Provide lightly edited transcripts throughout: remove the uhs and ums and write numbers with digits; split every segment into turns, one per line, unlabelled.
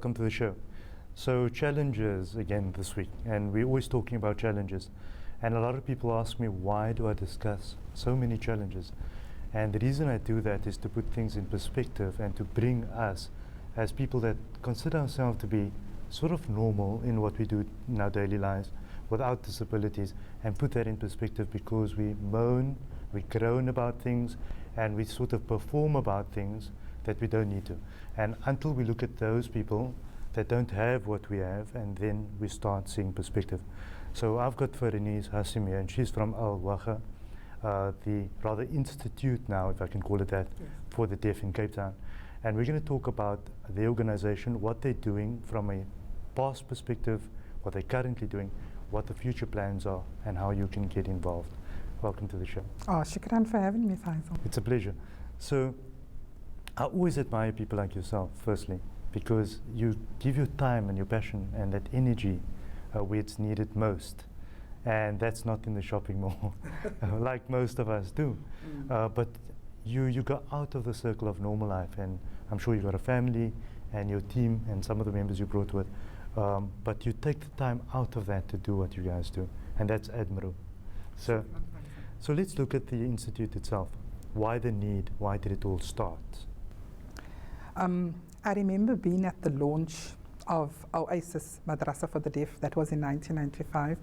welcome to the show. So challenges again this week, and we're always talking about challenges. And a lot of people ask me, why do I discuss so many challenges? And the reason I do that is to put things in perspective and to bring us, as people that consider ourselves to be sort of normal in what we do in our daily lives, without disabilities, and put that in perspective, because we moan, we groan about things, and we sort of perform about things that we don't need to. And until we look at those people that don't have what we have, and then we start seeing perspective. So I've got Farinise Hassim here, and she's from Waagah, the rather institute now, if I can call it that, yes, for the deaf in Cape Town. And we're going to talk about the organization, what they're doing from a past perspective, what they're currently doing, what the future plans are, and how you can get involved. Welcome to the show.
Oh, shukran for having me, Faizal.
It's a pleasure. So I always admire people like yourself, firstly, because you give your time and your passion and that energy where it's needed most. And that's not in the shopping mall, like most of us do. But you go out of the circle of normal life, and I'm sure you've got a family and your team and some of the members you brought with. But you take the time out of that to do what you guys do, and that's admirable. So let's look at the institute itself. Why the need? Why did it all start?
I remember being at the launch of Oasis Madrasa for the Deaf. That was in 1995.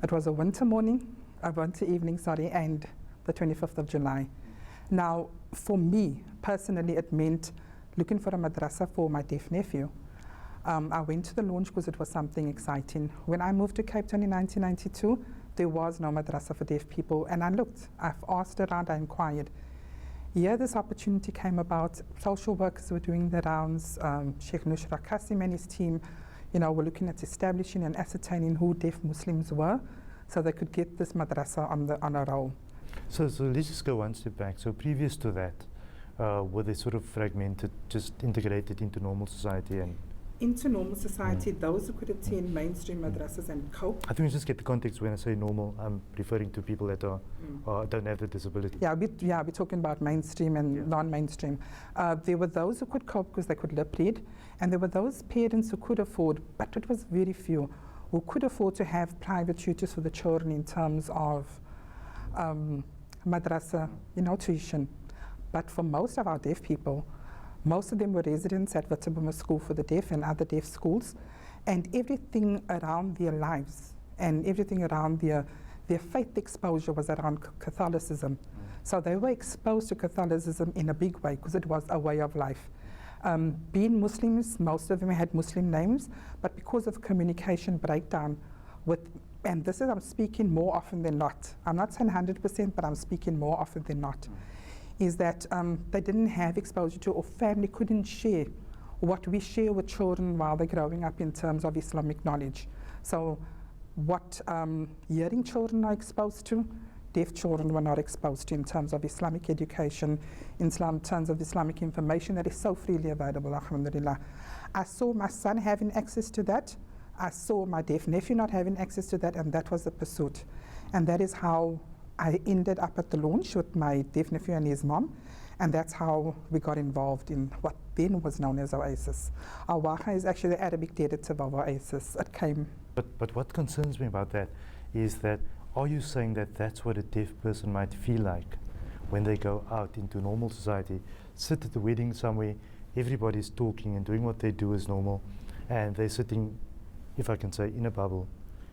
It was a winter evening, and the 25th of July. Now, for me personally, it meant looking for a madrasa for my deaf nephew. I went to the launch because it was something exciting. When I moved to Cape Town in 1992, there was no madrasa for deaf people, and I looked. I've asked around, I inquired. Yeah, this opportunity came about. Social workers were doing the rounds. Sheikh Nushra Qasim and his team, were looking at establishing and ascertaining who deaf Muslims were, so they could get this madrasa on a roll.
So let's just go one step back. So previous to that, were they sort of fragmented, just integrated into normal society and
into normal society, those who could attend mainstream madrasas and cope.
I think we just get the context. When I say normal, I'm referring to people that don't have the disability.
Yeah, we're talking about mainstream and non-mainstream. There were those who could cope because they could lip read, and there were those parents who could afford, but it was very few, who could afford to have private tutors for the children in terms of madrasa, tuition. But for most of our deaf people, most of them were residents at Witterboma School for the Deaf and other deaf schools, and everything around their lives and everything around their faith exposure was around Catholicism. So they were exposed to Catholicism in a big way because it was a way of life. Being Muslims, most of them had Muslim names, but because of communication breakdown and this is, I'm speaking more often than not. I'm not saying 100%, but I'm speaking more often than not. Is that they didn't have exposure to, or family couldn't share what we share with children while they're growing up in terms of Islamic knowledge. So what hearing children are exposed to, deaf children were not exposed to in terms of Islamic education, in terms of Islamic information that is so freely available, alhamdulillah. I saw my son having access to that. I saw my deaf nephew not having access to that, and that was the pursuit. And that is how I ended up at the launch with my deaf nephew and his mom, and that's how we got involved in what then was known as Oasis. Waagah is actually the Arabic derivative of Oasis. It came.
But what concerns me about that is that, are you saying that that's what a deaf person might feel like when they go out into normal society, sit at the wedding somewhere, everybody's talking and doing what they do is normal, and they're sitting, if I can say, in a bubble,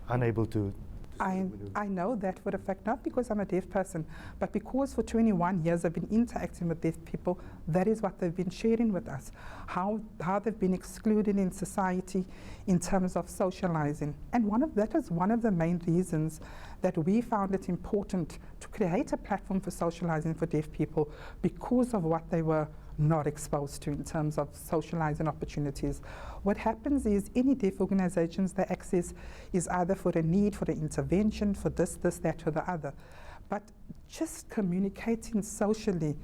unable to.
I know that for a fact, not because I'm a deaf person, but because for 21 years I've been interacting with deaf people. That is what they've been sharing with us, how they've been excluded in society in terms of socializing. And that is one of the main reasons that we found it important to create a platform for socializing for deaf people, because of what they were not exposed to in terms of socializing opportunities. What happens is any deaf organizations they access is either for a need, for an intervention, for this, that, or the other. But just communicating socially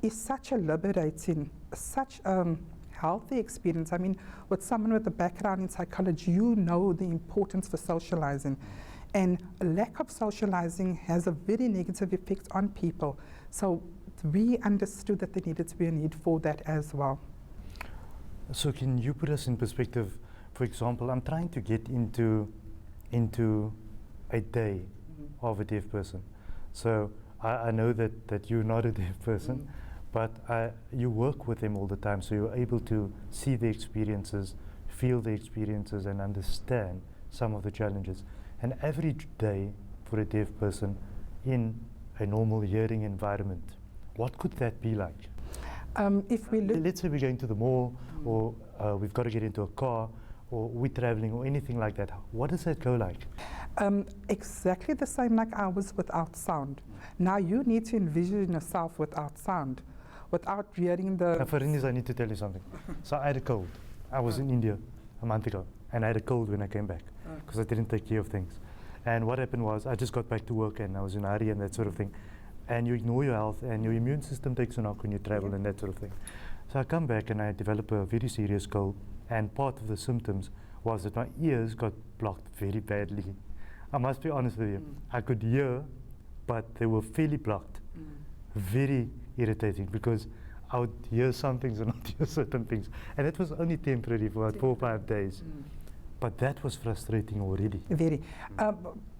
is such a liberating, such a healthy experience. I mean, with someone with a background in psychology, you know the importance for socializing. And lack of socializing has a very negative effect on people. So we understood that there needed to be a need for that as well.
So can you put us in perspective? For example, I'm trying to get into a day of a deaf person. So I know that you're not a deaf person, but you work with them all the time, so you're able to see the experiences, feel the experiences, and understand some of the challenges. An average day for a deaf person in a normal hearing environment, what could that be like?
If we look,
Let's say we're going to the mall, or we've got to get into a car, or we're traveling, or anything like that. What does that go like?
exactly the same like ours without sound. Now you need to envision yourself without sound, without hearing the...
For instance, I need to tell you something. So I had a cold. I was in India a month ago, and I had a cold when I came back, because I didn't take care of things. And what happened was, I just got back to work, and I was in a hurry and that sort of thing. And you ignore your health, and your immune system takes a knock when you travel and that sort of thing. So I come back, and I develop a very serious cold, and part of the symptoms was that my ears got blocked very badly. I must be honest with you. I could hear, but they were fairly blocked. Very irritating, because I would hear some things and not hear certain things. And it was only temporary for about 4 or 5 days. But that was frustrating already.
Very.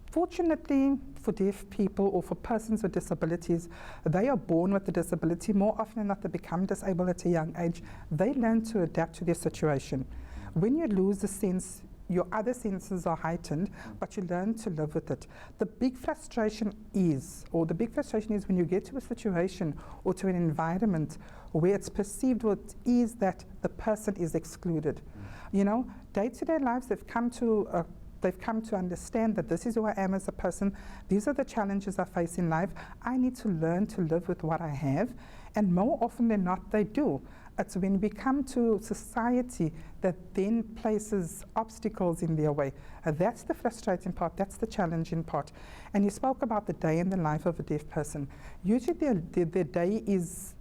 Fortunately, for deaf people or for persons with disabilities, they are born with the disability. More often than not, they become disabled at a young age. They learn to adapt to their situation. When you lose the sense, your other senses are heightened, but you learn to live with it. The big frustration is when you get to a situation or to an environment where it's perceived what is that the person is excluded. You know, day-to-day lives, they've come to understand that this is who I am as a person. These are the challenges I face in life. I need to learn to live with what I have. And more often than not, they do. It's when we come to society that then places obstacles in their way. That's the frustrating part. That's the challenging part. And you spoke about the day in the life of a deaf person. Usually their day is,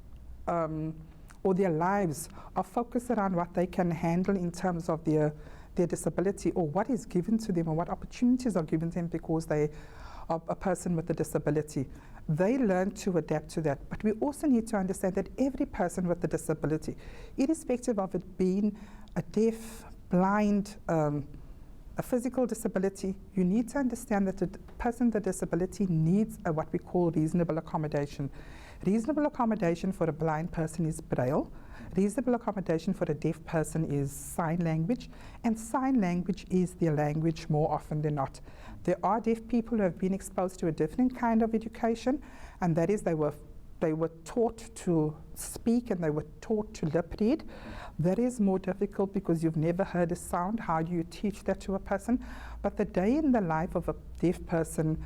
or their lives are focused around what they can handle in terms of their disability, or what is given to them, or what opportunities are given to them because they are a person with a disability. They learn to adapt to that. But we also need to understand that every person with a disability, irrespective of it being a deaf, blind, a physical disability, you need to understand that the person with a disability needs what we call reasonable accommodation. Reasonable accommodation for a blind person is Braille. Reasonable accommodation for a deaf person is sign language, and sign language is their language more often than not. There are deaf people who have been exposed to a different kind of education, and that is they were taught to speak and they were taught to lip read. That is more difficult because you've never heard a sound. How do you teach that to a person? But the day in the life of a deaf person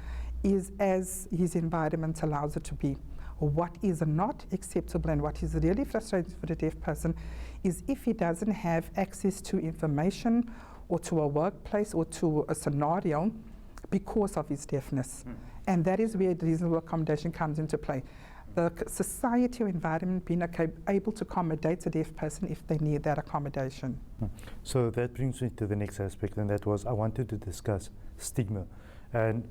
is as his environment allows it to be. What is not acceptable and what is really frustrating for the deaf person is if he doesn't have access to information or to a workplace or to a scenario because of his deafness. And that is where reasonable accommodation comes into play. The society or environment being able to accommodate a deaf person if they need that accommodation.
So that brings me to the next aspect, and that was I wanted to discuss stigma. And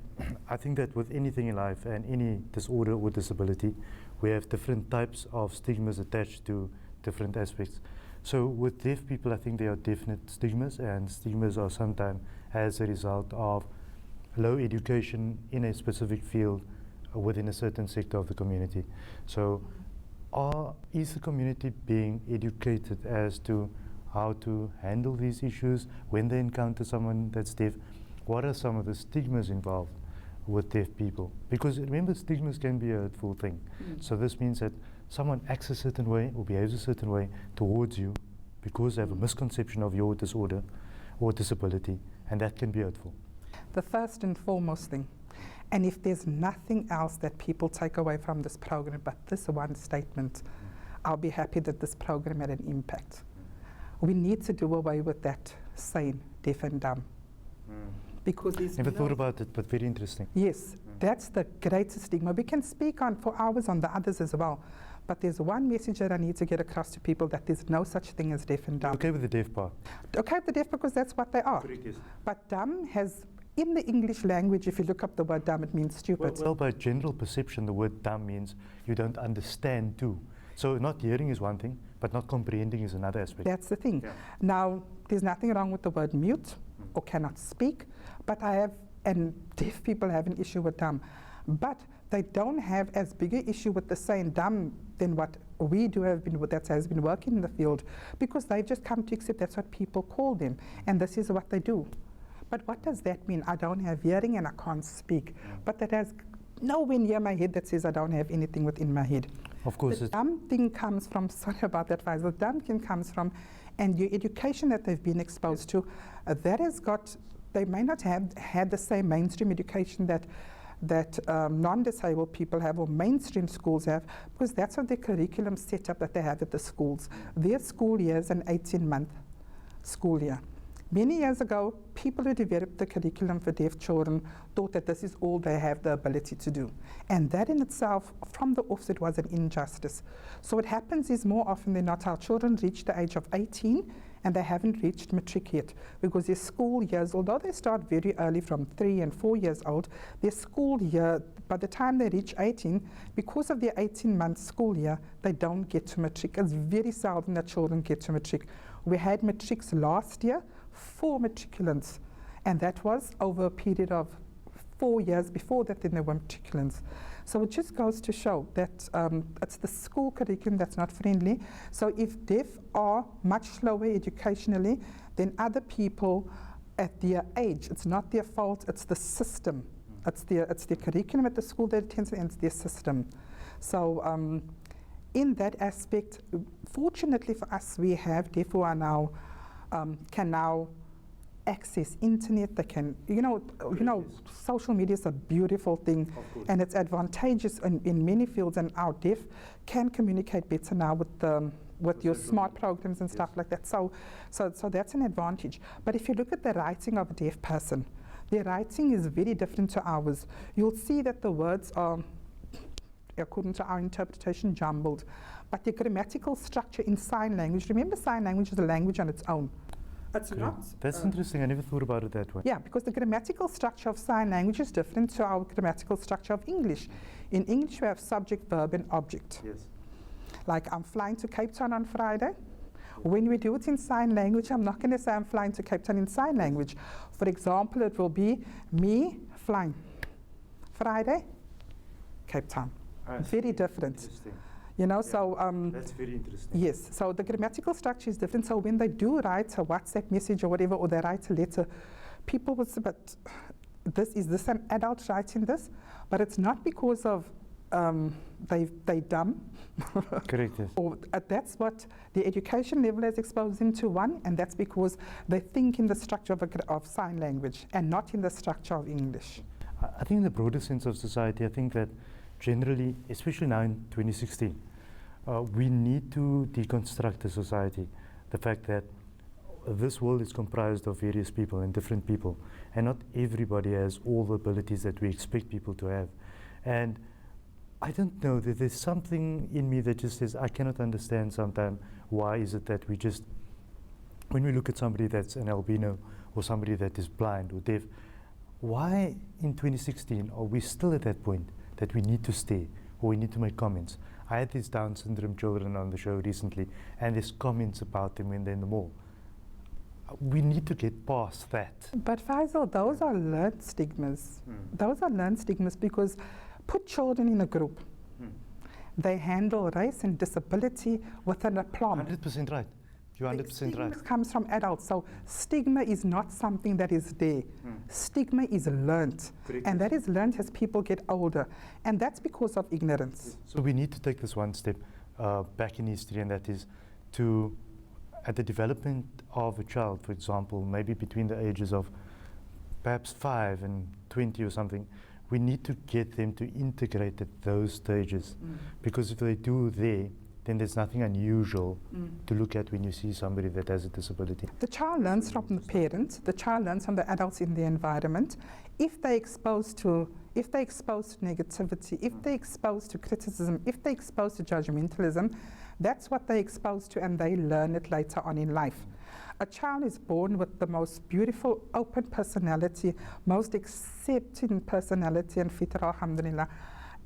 I think that with anything in life and any disorder or disability, we have different types of stigmas attached to different aspects. So with deaf people, I think there are definite stigmas, and stigmas are sometimes as a result of low education in a specific field within a certain sector of the community. So is the community being educated as to how to handle these issues when they encounter someone that's deaf? What are some of the stigmas involved with deaf people? Because remember, stigmas can be a hurtful thing. So this means that someone acts a certain way or behaves a certain way towards you because they have a misconception of your disorder or disability, and that can be hurtful.
The first and foremost thing, and if there's nothing else that people take away from this program but this one statement, I'll be happy that this program had an impact. We need to do away with that saying deaf and dumb. Because
never thought about it, but very interesting.
Yes, that's the greatest stigma. We can speak on for hours on the others as well, but there's one message that I need to get across to people, that there's no such thing as deaf and dumb.
Okay with the deaf part?
Okay with the deaf because that's what they are.
Correct, yes.
But dumb has, in the English language, if you look up the word dumb, it means stupid.
Well, by general perception, the word dumb means you don't understand too. So not hearing is one thing, but not comprehending is another aspect.
That's the thing.
Yeah.
Now, there's nothing wrong with the word mute or cannot speak, but and deaf people have an issue with dumb. But they don't have as big an issue with the saying dumb than what we do that has been working in the field, because they've just come to accept that's what people call them, and this is what they do. But what does that mean? I don't have hearing and I can't speak. But that has nowhere near my head that says I don't have anything within my head.
Of course.
The dumb thing comes from, sorry about that, Faizal, the dumb thing comes from, and your education that they've been exposed to, that has got, they may not have had the same mainstream education that non-disabled people have or mainstream schools have, because that's what the curriculum setup that they have at the schools. Their school year is an 18-month school year. Many years ago, people who developed the curriculum for deaf children thought that this is all they have the ability to do. And that in itself, from the offset, was an injustice. So what happens is more often than not, our children reach the age of 18 and they haven't reached matric yet, because their school years, although they start very early from 3 and 4 years old, their school year, by the time they reach 18, because of their 18-month school year, they don't get to matric. It's very seldom that children get to matric. We had matrics last year, 4 matriculants, and that was over a period of 4 years. Before that, then there were matriculants. So it just goes to show that it's the school curriculum that's not friendly. So if deaf are much slower educationally than other people at their age, it's not their fault, it's the system. It's their curriculum at the school that attends, and it's their system. So in that aspect, fortunately for us, we have deaf who are now can now access internet. They can, social media is a beautiful thing, and it's advantageous in many fields. And our deaf can communicate better now with your smart programs and stuff like that. So that's an advantage. But if you look at the writing of a deaf person, their writing is very different to ours. You'll see that the words are, according to our interpretation, jumbled. But the grammatical structure in sign language, remember sign language is a language on its own. It's not.
That's interesting. I never thought about it that way.
Yeah, because the grammatical structure of sign language is different to our grammatical structure of English. In English, we have subject, verb, and object.
Yes.
Like, I'm flying to Cape Town on Friday. When we do it in sign language, I'm not going to say I'm flying to Cape Town in sign language. For example, it will be me flying. Friday, Cape Town. Very different.
Interesting.
So
that's very interesting.
Yes, so the grammatical structure is different. So when they do write a WhatsApp message or whatever, or they write a letter, people will say, but is this an adult writing this? But it's not because of they dumb.
Correct, yes.
Or that's what the education level has exposed them to, one, and that's because they think in the structure of sign language and not in the structure of English.
I think in the broader sense of society, I think that generally, especially now in 2016, we need to deconstruct the society. The fact that this world is comprised of various people and different people, and not everybody has all the abilities that we expect people to have. And I don't know, that there's something in me that just says, I cannot understand sometimes why is it that we just, when we look at somebody that's an albino or somebody that is blind or deaf, why in 2016 are we still at that point that we need to stay or we need to make comments? I had these Down syndrome children on the show recently, and there's comments about them when they're in the mall. We need to get past that.
But Faizal, those are learned stigmas. Those are learned stigmas because put children in a group. They handle race and disability with an aplomb.
100% right. You're 100%
Stigma
right.
comes from adults, so stigma is not something that is there. Stigma is learnt, and that is learnt as people get older, and that's because of ignorance.
So we need to take this one step back in history, and that is to, at the development of a child, for example, maybe between the ages of perhaps 5 and 20 or something, we need to get them to integrate at those stages, because if they do there, then there's nothing unusual to look at when you see somebody that has a disability.
The child learns from the parents, the child learns from the adults in the environment. If they're exposed to negativity, if they're exposed to criticism, if they're exposed to judgmentalism, that's what they're exposed to, and they learn it later on in life. A child is born with the most beautiful, open personality, most accepting personality, and fitra, alhamdulillah.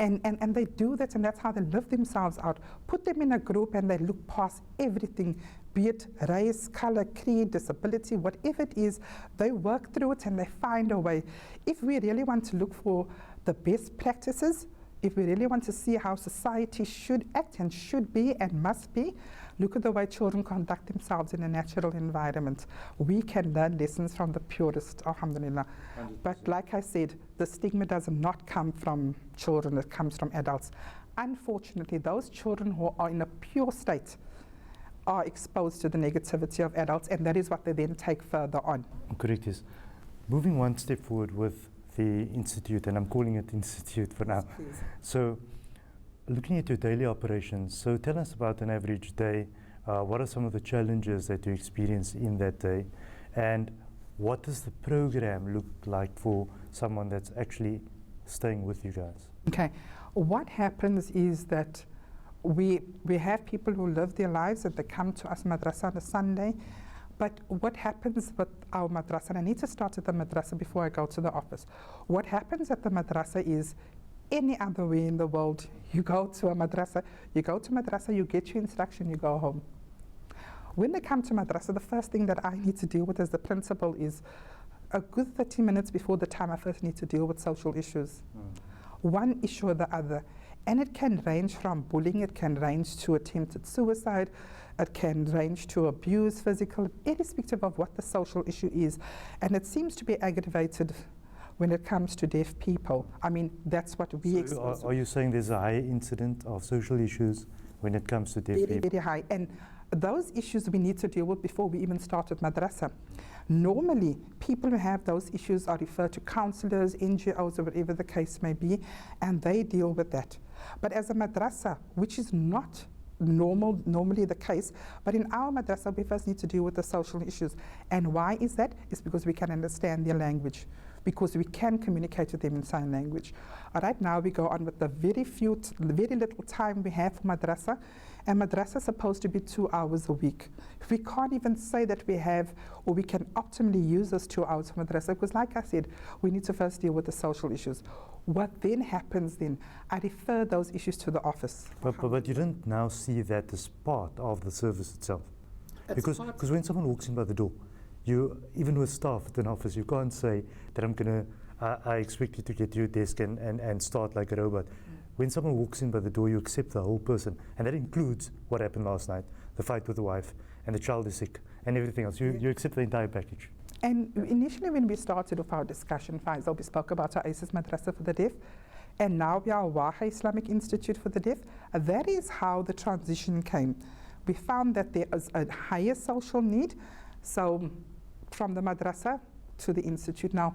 And they do that, and that's how they live themselves out. Put them in a group and they look past everything, be it race, color, creed, disability, whatever it is, they work through it and they find a way. If we really want to look for the best practices, if we really want to see how society should act and should be and must be, look at the way children conduct themselves in a natural environment. We can learn lessons from the purest, alhamdulillah.
100%.
But like I said, the stigma does not come from children, it comes from adults. Unfortunately, those children who are in a pure state are exposed to the negativity of adults, and that is what they then take further on.
Correct, yes. Moving one step forward with the Institute, and I'm calling it Institute for now.
Please.
So, looking at your daily operations, so tell us about an average day. What are some of the challenges that you experience in that day? And what does the program look like for someone that's actually staying with you guys?
Okay, what happens is that we have people who live their lives and they come to us madrasa on a Sunday. But what happens with our madrasa, and I need to start at the madrasa before I go to the office. What happens at the madrasa is any other way in the world, you go to a madrasa, you get your instruction, you go home. When they come to madrasa, the first thing that I need to deal with as the principal is a good 30 minutes before the time I first need to deal with social issues. One issue or the other. And it can range from bullying, it can range to attempted suicide, it can range to abuse, physical, irrespective of what the social issue is. And it seems to be aggravated when it comes to deaf people. I mean, that's what we experience.
Are you saying there's a high incident of social issues when it comes to deaf people?
Very high. And those issues we need to deal with before we even start with madrasa. Normally, people who have those issues are referred to counselors, NGOs, or whatever the case may be, and they deal with that. But as a madrasa, which is not normally the case, but in our madrasa, we first need to deal with the social issues. And why is that? It's because we can understand their language, because we can communicate with them in sign language. Right now, we go on with the very little time we have for madrasa, and madrasa is supposed to be 2 hours a week. We can't even say that we have, or we can optimally use those 2 hours for madrasa, because like I said, we need to first deal with the social issues. What then happens then, I refer those issues to the office.
But you didn't now see that as part of the service itself. Because when someone walks in by the door, even with staff at an office, you can't say that I expect you to get to your desk and start like a robot. When someone walks in by the door, you accept the whole person, and that includes what happened last night, the fight with the wife, and the child is sick, and everything else. You accept the entire package. And
initially when we started with our discussion, Faizal, we spoke about our ISIS Madrasa for the Deaf, and now we are Waagah Islamic Institute for the Deaf. That is how the transition came. We found that there is a higher social need, so from the madrasa to the institute. Now,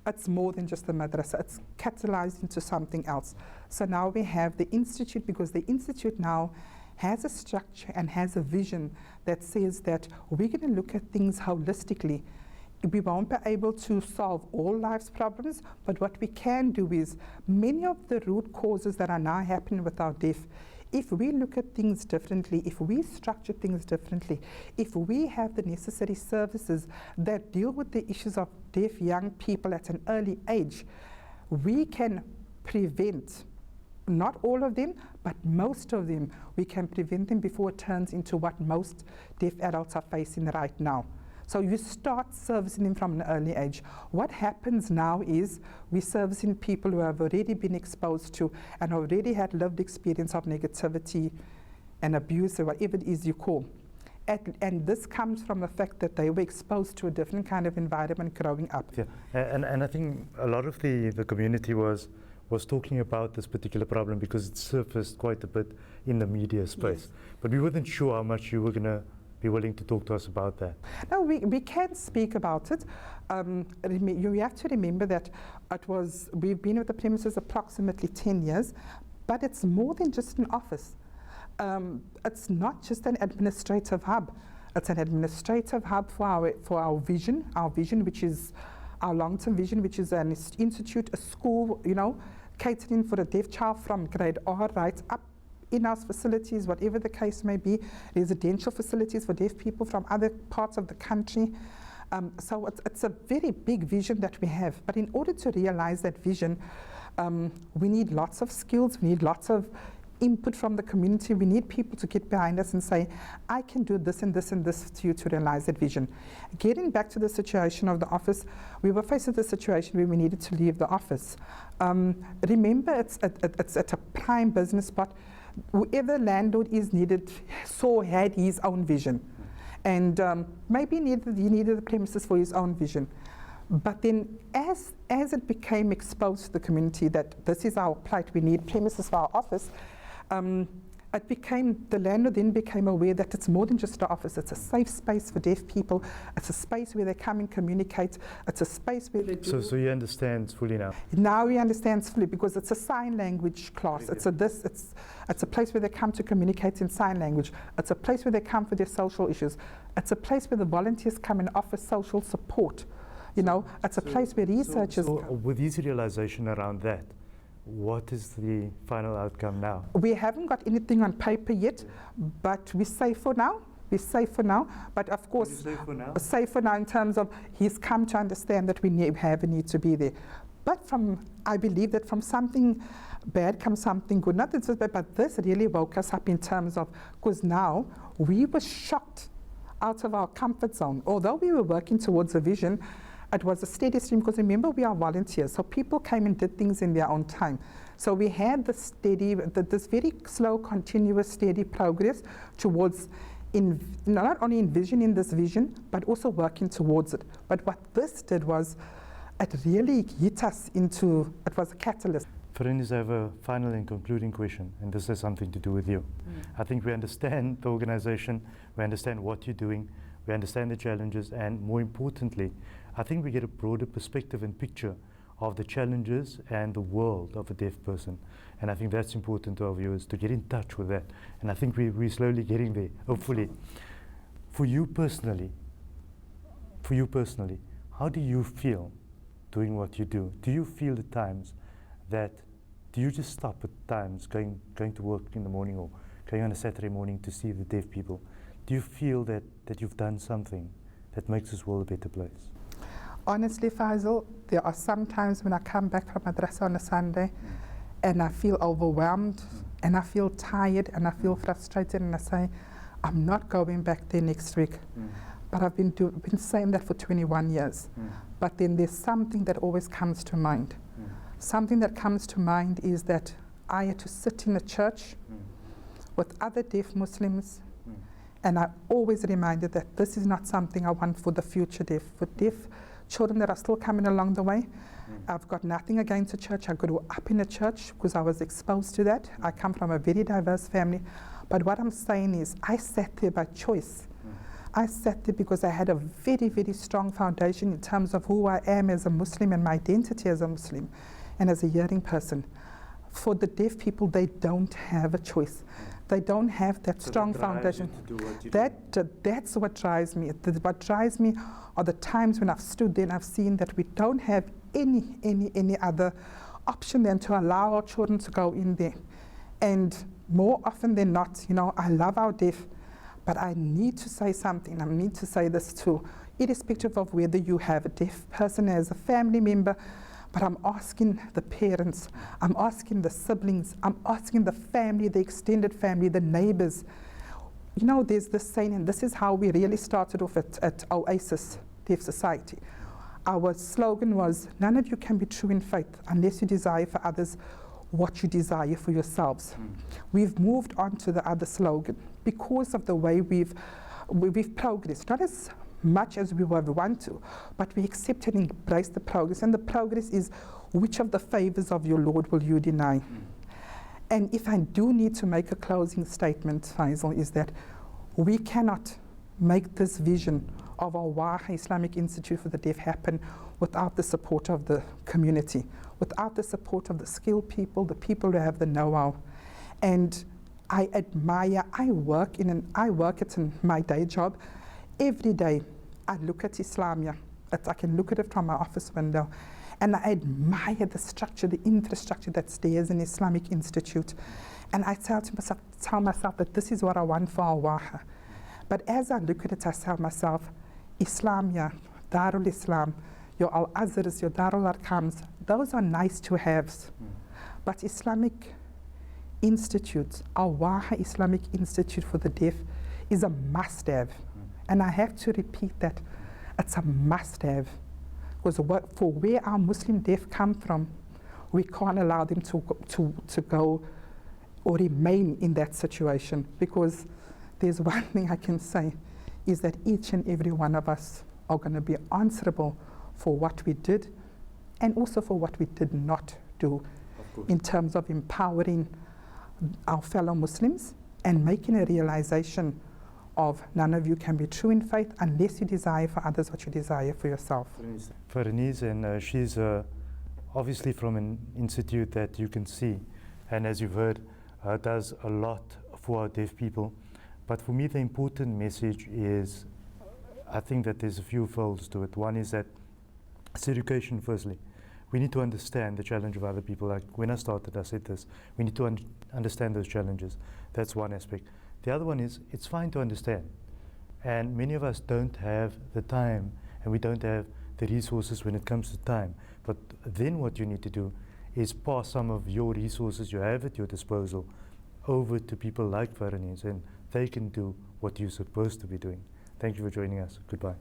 it's more than just the madrasa, it's catalyzed into something else. So now we have the institute, because the institute now has a structure and has a vision that says that we're going to look at things holistically. We won't be able to solve all life's problems, but what we can do is many of the root causes that are now happening with our deaf, if we look at things differently, if we structure things differently, if we have the necessary services that deal with the issues of deaf young people at an early age, we can prevent, not all of them, but most of them, we can prevent them before it turns into what most deaf adults are facing right now. So you start servicing them from an early age. What happens now is we're servicing people who have already been exposed to and already had lived experience of negativity and abuse, or whatever it is you call. And this comes from the fact that they were exposed to a different kind of environment growing up.
Yeah. And I think a lot of the community was talking about this particular problem because it surfaced quite a bit in the media space. Yes. But we weren't sure how much you were going to be willing to talk to us about that.
No, we can speak about it. You have to remember that we've been with the premises approximately 10 years, but it's more than just an office. It's not just an administrative hub. It's an administrative hub for our vision, which is our long-term vision, which is an institute, a school, catering for a deaf child from grade R right up, in-house facilities, whatever the case may be, residential facilities for deaf people from other parts of the country. So it's a very big vision that we have. But in order to realize that vision, We need lots of skills, we need lots of input from the community. We need people to get behind us and say, I can do this and this and this to you to realize that vision. Getting back to the situation of the office, we were faced with a situation where we needed to leave the office. Remember, it's at a prime business spot. Whoever landlord is needed had his own vision. And maybe he needed the premises for his own vision. But then as it became exposed to the community that this is our plight, we need premises for our office, the landlord then became aware that it's more than just an office. It's a safe space for deaf people. It's a space where they come and communicate. It's a space where they do.
So he understands fully now?
Now he understands fully because it's a sign language class. It's a place where they come to communicate in sign language. It's a place where they come for their social issues. It's a place where the volunteers come and offer social support. You know, it's a place where researchers come.
With his realization around that, what is the final outcome now?
We haven't got anything on paper yet, but we're safe for now. We're safe for now. But of course,
safe for now?
Safe for now in terms of he's come to understand that we have a need to be there. But I believe that from something bad comes something good. Not that it's bad, but this really woke us up in terms of, because now we were shocked out of our comfort zone. Although we were working towards a vision, it was a steady stream, because remember, we are volunteers, so people came and did things in their own time. So we had this very slow, continuous, steady progress towards not only envisioning this vision, but also working towards it. But what this did was, it really hit us into, it was a catalyst.
Friends, I have a final and concluding question, and this has something to do with you. I think we understand the organization, we understand what you're doing, we understand the challenges, and more importantly, I think we get a broader perspective and picture of the challenges and the world of a deaf person. And I think that's important to our viewers, to get in touch with that. And I think we're slowly getting there, hopefully. For you personally, how do you feel doing what you do? Do you feel at times that, do you just stop at times going to work in the morning or going on a Saturday morning to see the deaf people? Do you feel that you've done something that makes this world a better place?
Honestly, Faizal, there are some times when I come back from madrasa on a Sunday and I feel overwhelmed and I feel tired and I feel frustrated and I say, I'm not going back there next week. But I've been saying that for 21 years. But then there's something that always comes to mind. Something that comes to mind is that I had to sit in a church with other deaf Muslims, and I always reminded that this is not something I want for the future deaf. For deaf children that are still coming along the way, I've got nothing against the church. I grew up in a church because I was exposed to that. I come from a very diverse family. But what I'm saying is, I sat there by choice. I sat there because I had a very, very strong foundation in terms of who I am as a Muslim and my identity as a Muslim and as a hearing person. For the deaf people, they don't have a choice. They don't have that strong foundation. That's what drives me. What drives me are the times when I've stood there and I've seen that we don't have any other option than to allow our children to go in there. And more often than not, you know, I love our deaf, but I need to say something. I need to say this too, irrespective of whether you have a deaf person as a family member. But I'm asking the parents, I'm asking the siblings, I'm asking the family, the extended family, the neighbors. You know, there's this saying, and this is how we really started off at Oasis Deaf Society. Our slogan was, none of you can be true in faith unless you desire for others what you desire for yourselves. We've moved on to the other slogan because of the way we've progressed, not as much as we would want to, but we accept and embrace the progress. And the progress is, which of the favors of your Lord will you deny? And if I do need to make a closing statement, Faizal, is that we cannot make this vision of our Waagah Islamic Institute for the Deaf happen without the support of the community, without the support of the skilled people, the people who have the know-how. And I admire, I work at my day job. Every day I look at Islamia, I can look at it from my office window, and I admire the structure, the infrastructure that's there as an Islamic institute. And I tell myself that this is what I want for our Waagah. But as I look at it, I tell myself, Islamia, Darul Islam, your Al-Azhars, your Darul Arkams, those are nice to haves. But Islamic Institute, our Waagah Islamic Institute for the Deaf, is a must-have. And I have to repeat that, it's a must-have. Because for where our Muslim deaf come from, we can't allow them to go or remain in that situation. Because there's one thing I can say, is that each and every one of us are going to be answerable for what we did and also for what we did not do in terms of empowering our fellow Muslims and making a realization of none of you can be true in faith unless you desire for others what you desire for yourself.
Faranese, and she's obviously from an institute that you can see, and as you've heard, does a lot for our deaf people. But for me, the important message is, I think that there's a few folds to it. One is that it's education, firstly. We need to understand the challenge of other people. Like when I started, I said this, we need to understand those challenges. That's one aspect. The other one is, it's fine to understand. And many of us don't have the time, and we don't have the resources when it comes to time. But then what you need to do is pass some of your resources you have at your disposal over to people like Faranese, and they can do what you're supposed to be doing. Thank you for joining us. Goodbye.